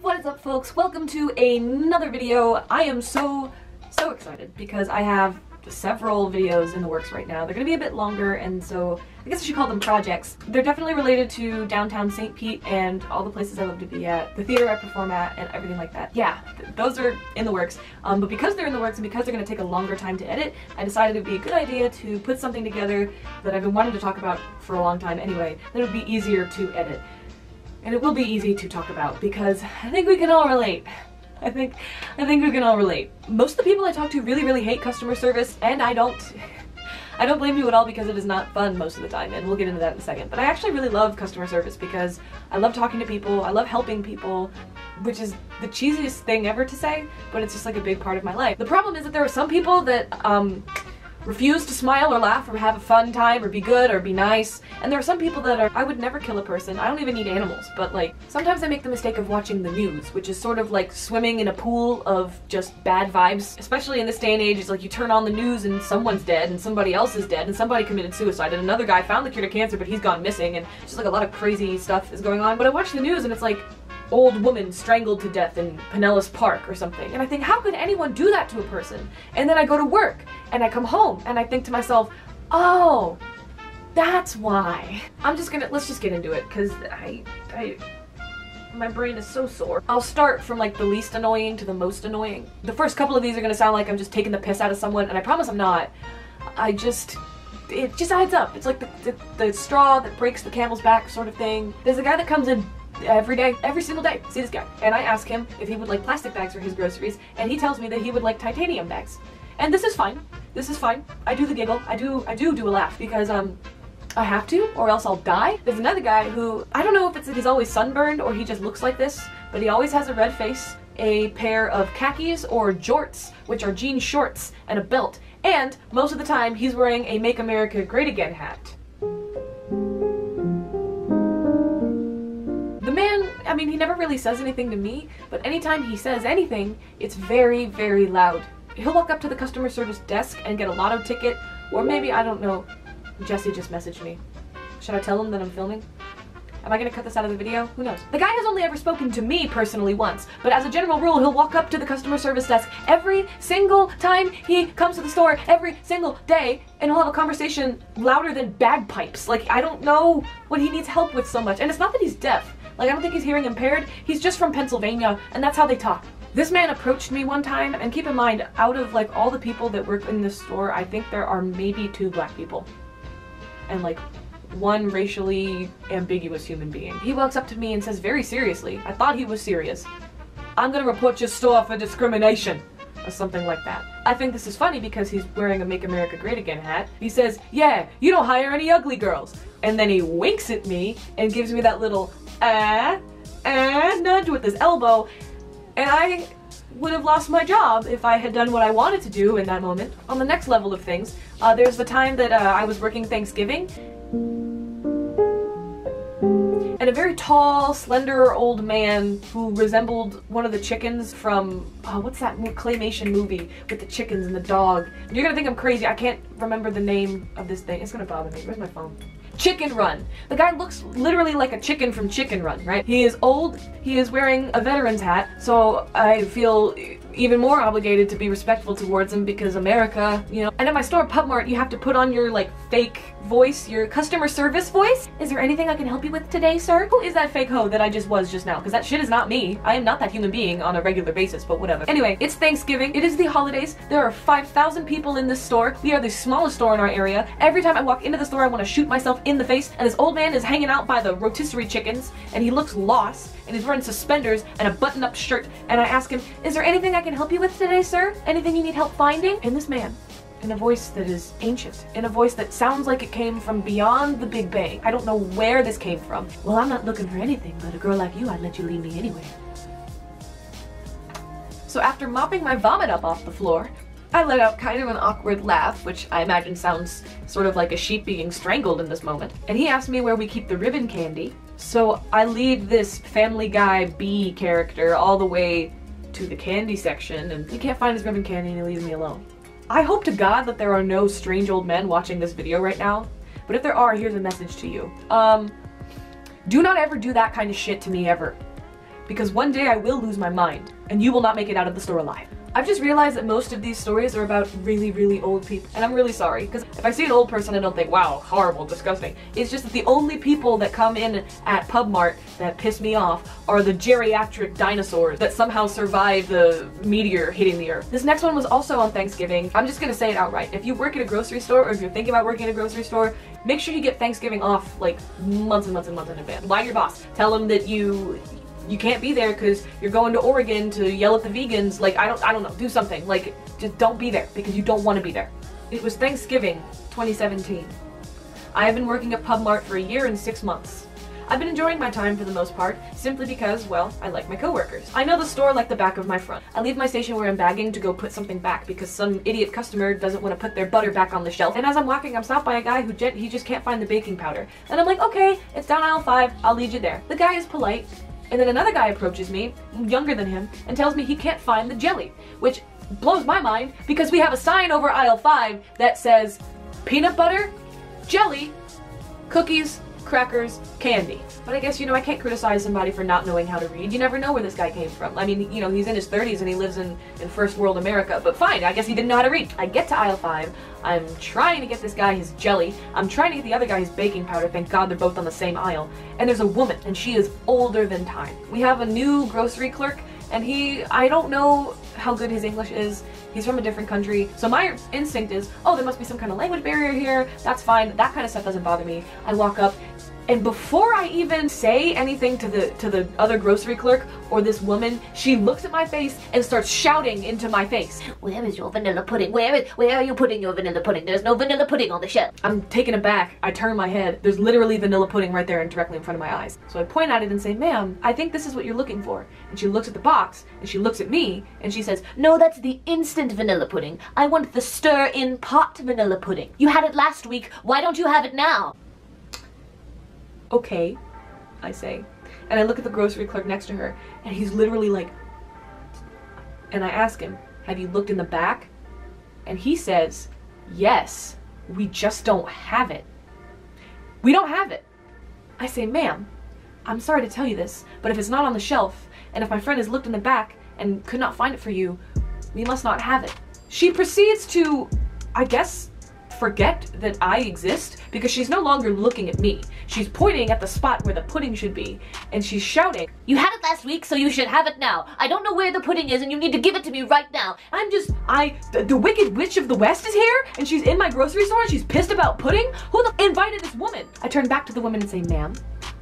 What is up, folks? Welcome to another video. I am so excited because I have several videos in the works right now. They're gonna be a bit longer, and so I guess I should call them projects. They're definitely related to downtown St. Pete and all the places I love to be at, the theater I perform at, and everything like that. Yeah, those are in the works. But because they're in the works and because they're gonna take a longer time to edit, I decided it'd be a good idea to put something together that I've been wanting to talk about for a long time anyway, that would be easier to edit. And it will be easy to talk about because I think we can all relate. I think we can all relate. Most of the people I talk to really hate customer service, and I don't blame you at all because it is not fun most of the time, and we'll get into that in a second. But I actually really love customer service because I love talking to people, I love helping people, which is the cheesiest thing ever to say, but it's just like a big part of my life. The problem is that there are some people that refuse to smile or laugh or have a fun time or be good or be nice. And there are some people that are, I would never kill a person. I don't even eat animals, but like sometimes I make the mistake of watching the news, which is sort of like swimming in a pool of just bad vibes. Especially in this day and age, it's like you turn on the news and someone's dead and somebody else is dead and somebody committed suicide and another guy found the cure to cancer but he's gone missing, and just like a lot of crazy stuff is going on. But I watch the news and it's like old woman strangled to death in Pinellas Park or something. And I think, how could anyone do that to a person? And then I go to work and I come home and I think to myself, oh, that's why. Let's just get into it because my brain is so sore. I'll start from like the least annoying to the most annoying. The first couple of these are gonna sound like I'm just taking the piss out of someone, and I promise I'm not. It just adds up. It's like the straw that breaks the camel's back sort of thing. There's a guy that comes in every single day. See this guy. And I ask him if he would like plastic bags for his groceries, and he tells me that he would like titanium bags. And this is fine. This is fine. I do the giggle. I do a laugh because I have to, or else I'll die. There's another guy who, I don't know if it's that he's always sunburned or he just looks like this, but he always has a red face, a pair of khakis or jorts, which are jean shorts, and a belt. And most of the time he's wearing a Make America Great Again hat. The man, I mean, he never really says anything to me, but anytime he says anything, it's very loud. He'll walk up to the customer service desk and get a lotto ticket, or maybe, I don't know, Jesse just messaged me. Should I tell him that I'm filming? Am I gonna cut this out of the video? Who knows? The guy has only ever spoken to me personally once, but as a general rule, he'll walk up to the customer service desk every single time he comes to the store, every single day, and he'll have a conversation louder than bagpipes. Like, I don't know what he needs help with so much. And it's not that he's deaf. Like, I don't think he's hearing impaired. He's just from Pennsylvania, and that's how they talk. This man approached me one time, and keep in mind, out of like all the people that work in this store, I think there are maybe 2 black people. And like 1 racially ambiguous human being. He walks up to me and says very seriously, I thought he was serious, "I'm gonna report your store for discrimination," or something like that. I think this is funny because he's wearing a Make America Great Again hat. He says, "Yeah, you don't hire any ugly girls." And then he winks at me and gives me that little nudge with his elbow, and I would have lost my job if I had done what I wanted to do in that moment. On the next level of things, there's the time that I was working Thanksgiving, and a very tall, slender old man who resembled one of the chickens from, what's that claymation movie with the chickens and the dog? You're gonna think I'm crazy. I can't remember the name of this thing. It's gonna bother me. Where's my phone? Chicken Run. The guy looks literally like a chicken from Chicken Run, right? He is old, he is wearing a veteran's hat, so I feel even more obligated to be respectful towards him because America, you know. And at my store, wal-mart, you have to put on your like fake voice, your customer service voice. "Is there anything I can help you with today, sir?" Who is that fake hoe that I just was just now? Because that shit is not me. I am not that human being on a regular basis, but whatever. Anyway, it's Thanksgiving. It is the holidays. There are 5,000 people in this store. We are the smallest store in our area. Every time I walk into the store, I want to shoot myself in the face, and this old man is hanging out by the rotisserie chickens, and he looks lost, and he's wearing suspenders and a button-up shirt, and I ask him, "Is there anything I can help you with today, sir? Anything you need help finding?" And this man, in a voice that is ancient, in a voice that sounds like it came from beyond the Big Bang. I don't know where this came from. "Well, I'm not looking for anything, but a girl like you, I'd let you leave me anyway." So after mopping my vomit up off the floor, I let out kind of an awkward laugh, which I imagine sounds sort of like a sheep being strangled in this moment. And he asked me where we keep the ribbon candy. So I lead this Family Guy bee character all the way to the candy section, and he can't find his ribbon candy and he leaves me alone. I hope to God that there are no strange old men watching this video right now, but if there are, here's a message to you. Do not ever do that kind of shit to me ever. because one day I will lose my mind, and you will not make it out of the store alive. I've just realized that most of these stories are about really, really old people, and I'm really sorry, because if I see an old person I don't think, wow, horrible, disgusting. It's just that the only people that come in at Pub-Mart that piss me off are the geriatric dinosaurs that somehow survived the meteor hitting the earth. This next one was also on Thanksgiving. I'm just gonna say it outright. If you work at a grocery store, or if you're thinking about working at a grocery store, make sure you get Thanksgiving off like months and months and months in advance. Lie to your boss. Tell him that you can't be there because you're going to Oregon to yell at the vegans. Like, I don't know, do something. Like, just don't be there because you don't want to be there. It was Thanksgiving 2017. I have been working at Pub-Mart for a year and 6 months. I've been enjoying my time for the most part, simply because, well, I like my coworkers. I know the store like the back of my front. I leave my station where I'm bagging to go put something back because some idiot customer doesn't want to put their butter back on the shelf. And as I'm walking, I'm stopped by a guy who he just can't find the baking powder. And I'm like, okay, it's down aisle 5, I'll lead you there. The guy is polite. And then another guy approaches me, younger than him, and tells me he can't find the jelly, which blows my mind because we have a sign over aisle 5 that says peanut butter, jelly, cookies, crackers, candy. But I guess, you know, I can't criticize somebody for not knowing how to read. You never know where this guy came from. I mean, you know, he's in his 30s and he lives in first world America, but fine, I guess he didn't know how to read. I get to aisle 5, I'm trying to get this guy his jelly, I'm trying to get the other guy his baking powder, thank God they're both on the same aisle, and there's a woman, and she is older than time. We have a new grocery clerk, and I don't know how good his English is. He's from a different country, so my instinct is, oh, there must be some kind of language barrier here, that's fine, that kind of stuff doesn't bother me. I walk up, and before I even say anything to the other grocery clerk or this woman, she looks at my face and starts shouting into my face. Where is your vanilla pudding? Where are you putting your vanilla pudding? There's no vanilla pudding on the shelf. I'm taken aback. I turn my head. There's literally vanilla pudding right there and directly in front of my eyes. So I point at it and say, ma'am, I think this is what you're looking for. And she looks at the box and she looks at me and she says, no, that's the instant vanilla pudding. I want the stir-in pot vanilla pudding. You had it last week. Why don't you have it now? Okay, I say. And I look at the grocery clerk next to her, and he's literally like, and I ask him, have you looked in the back? And he says, yes, we just don't have it. We don't have it. I say, ma'am, I'm sorry to tell you this, but if it's not on the shelf, and if my friend has looked in the back and could not find it for you, we must not have it. She proceeds to, I guess, forget that I exist because she's no longer looking at me. She's pointing at the spot where the pudding should be, and she's shouting, you had it last week, so you should have it now. I don't know where the pudding is, and you need to give it to me right now. The Wicked Witch of the West is here, and she's in my grocery store, and she's pissed about pudding? Who the invited this woman? I turn back to the woman and say, ma'am,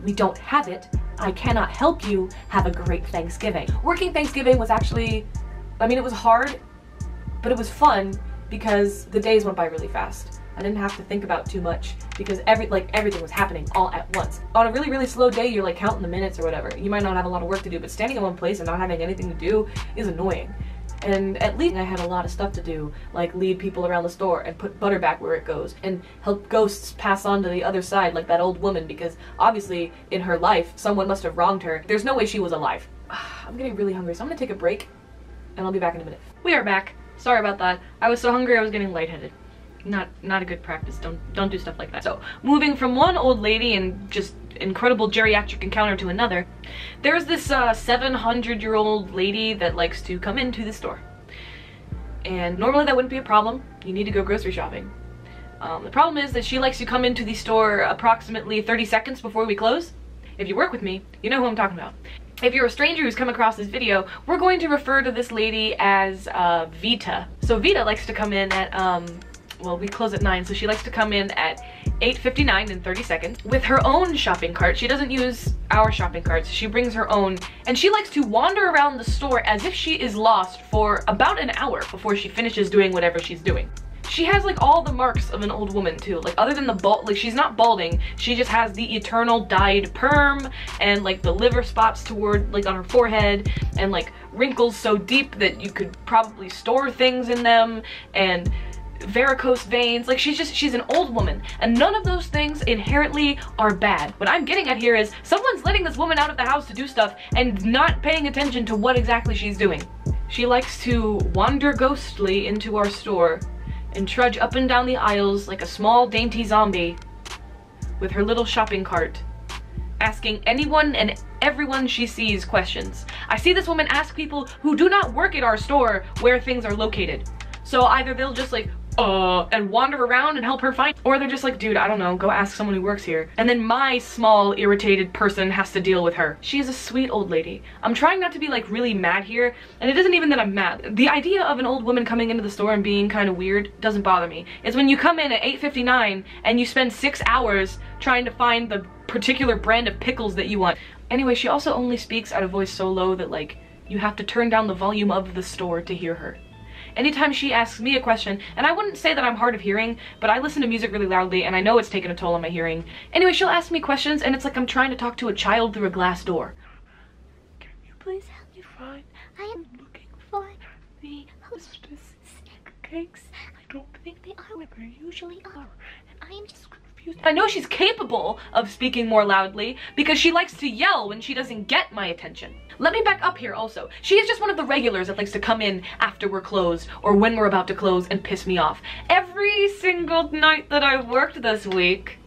we don't have it. I cannot help you. Have a great Thanksgiving. Working Thanksgiving was actually, I mean, it was hard, but it was fun because the days went by really fast. I didn't have to think about too much because everything was happening all at once. On a really, really slow day, you're like counting the minutes or whatever. You might not have a lot of work to do, but standing in one place and not having anything to do is annoying. And at least I had a lot of stuff to do, like lead people around the store and put butter back where it goes and help ghosts pass on to the other side like that old woman, because obviously in her life, someone must have wronged her. There's no way she was alive. I'm getting really hungry, so I'm gonna take a break and I'll be back in a minute. We are back. Sorry about that. I was so hungry I was getting lightheaded. Not a good practice. Don't do stuff like that. So, moving from one old lady and just incredible geriatric encounter to another, there's this 700-year-old lady that likes to come into the store. And normally that wouldn't be a problem. You need to go grocery shopping. The problem is that she likes to come into the store approximately 30 seconds before we close. If you work with me, you know who I'm talking about. If you're a stranger who's come across this video, we're going to refer to this lady as Vita. So Vita likes to come in at, well, we close at 9, so she likes to come in at 8:59 in 30 seconds with her own shopping cart. She doesn't use our shopping carts, she brings her own, and she likes to wander around the store as if she is lost for about an hour before she finishes doing whatever she's doing. She has like all the marks of an old woman too, like other than the bald, like she's not balding, she just has the eternal dyed perm and like the liver spots toward like on her forehead and like wrinkles so deep that you could probably store things in them and varicose veins. Like she's an old woman, and none of those things inherently are bad. What I'm getting at here is someone's letting this woman out of the house to do stuff and not paying attention to what exactly she's doing. She likes to wander ghostly into our store and trudge up and down the aisles like a small dainty zombie with her little shopping cart asking anyone and everyone she sees questions. I see this woman ask people who do not work at our store where things are located. So either they'll just like, and wander around and help her find, or they're just like, dude, I don't know, go ask someone who works here. And then my small, irritated person has to deal with her. She is a sweet old lady. I'm trying not to be like really mad here, and it isn't even that I'm mad. The idea of an old woman coming into the store and being kind of weird doesn't bother me. It's when you come in at 8:59 and you spend 6 hours trying to find the particular brand of pickles that you want. Anyway, she also only speaks at a voice so low that like, you have to turn down the volume of the store to hear her. Anytime she asks me a question, and I wouldn't say that I'm hard of hearing, but I listen to music really loudly and I know it's taken a toll on my hearing. Anyway, she'll ask me questions and it's like I'm trying to talk to a child through a glass door. Can you please help me find? I am looking for the hostess cakes. I don't think they are where they usually are, and I am just confused. I know she's capable of speaking more loudly because she likes to yell when she doesn't get my attention. Let me back up here also. She is just one of the regulars that likes to come in after we're closed or when we're about to close and piss me off. Every single night that I've worked this week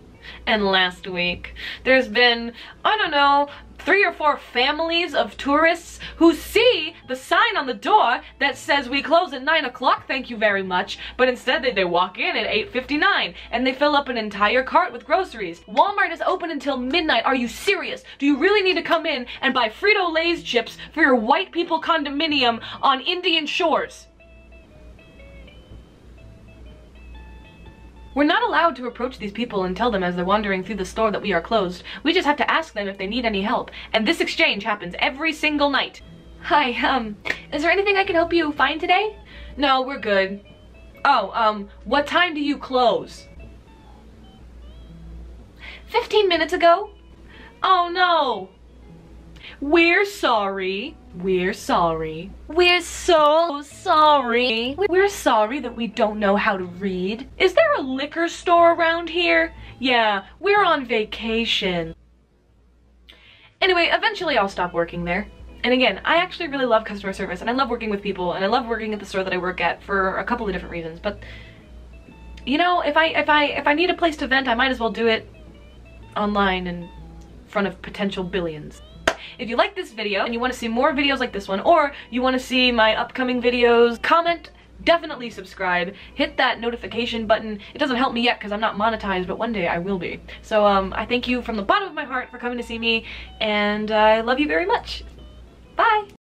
and last week, there's been, I don't know, 3 or 4 families of tourists who see the sign on the door that says we close at 9 o'clock, thank you very much, but instead they walk in at 8:59 and they fill up an entire cart with groceries. Walmart is open until midnight. Are you serious? Do you really need to come in and buy Frito-Lay's chips for your white people condominium on Indian shores? We're not allowed to approach these people and tell them as they're wandering through the store that we are closed. We just have to ask them if they need any help. And this exchange happens every single night. Hi, is there anything I can help you find today? No, we're good. Oh, what time do you close? 15 minutes ago? Oh no. We're sorry. We're sorry. We're so sorry. We're sorry that we don't know how to read. Is there a liquor store around here? Yeah, we're on vacation. Anyway, eventually I'll stop working there. And again, I actually really love customer service and I love working with people and I love working at the store that I work at for a couple of different reasons. But you know, if I need a place to vent, I might as well do it online in front of potential billions. If you like this video and you want to see more videos like this one, or you want to see my upcoming videos, comment, definitely subscribe, hit that notification button. It doesn't help me yet because I'm not monetized, but one day I will be. So I thank you from the bottom of my heart for coming to see me, and I love you very much. Bye!